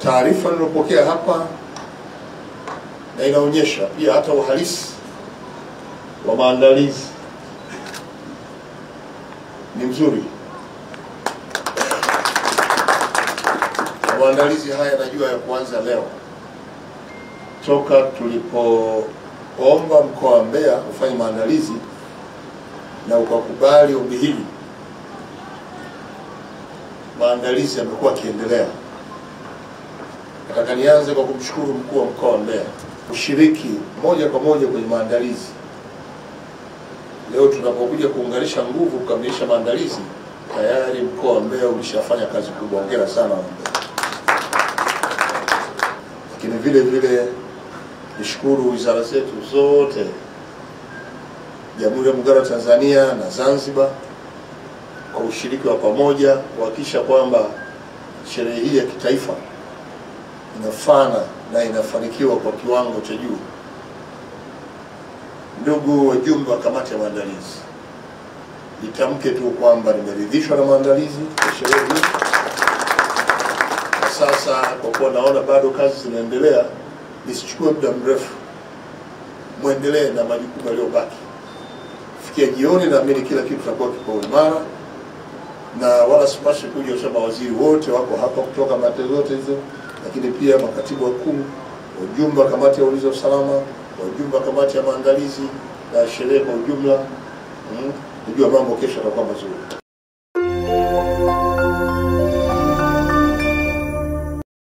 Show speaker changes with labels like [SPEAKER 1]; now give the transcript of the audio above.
[SPEAKER 1] taarifa nilopokea hapa na inaonyesha pia hata uhalisi wa maandalizi ni mzuri. Maandalizi haya najua ya kuanza leo. Toka tulipoomba mkoa wa Mbeya ufanye maandalizi na ukakubali ombi hili, maandalizi yamekuwa yakiendelea. Nataka nianze kwa kumshukuru mkuu wa mkoa wa Mbeya kushiriki moja kwa moja kwenye maandalizi. Leo tunapokuja kuunganisha nguvu kukamilisha maandalizi, tayari mkoa wa Mbeya ulishafanya kazi kubwa. Hongera sana Mbeya. Lakini vile vile nishukuru wizara zetu zote, Jamhuri ya Muungano wa Tanzania na Zanzibar, kwa ushiriki wa pamoja kuhakikisha kwamba sherehe hii ya kitaifa inafana na inafanikiwa kwa kiwango cha juu. Ndugu wajumbe wa kamati ya maandalizi, nitamke tu kwamba nimeridhishwa na maandalizi ya sherehe hii. Sasa kwa kuwa naona bado kazi zinaendelea, nisichukue muda mrefu, muendelee na majukumu yaliyobaki. Fikia jioni naamini kila kitu kitakuwa kiko imara, na wala sipashe kuja kusema waziri wote wako hapa kutoka mate zote hizo, lakini pia makatibu wakuu, wajumbe wa kamati ya ulinzi na usalama, wajumbe wa kamati ya maandalizi na sherehe kwa ujumla. Najua mambo kesho yatakuwa mazuri.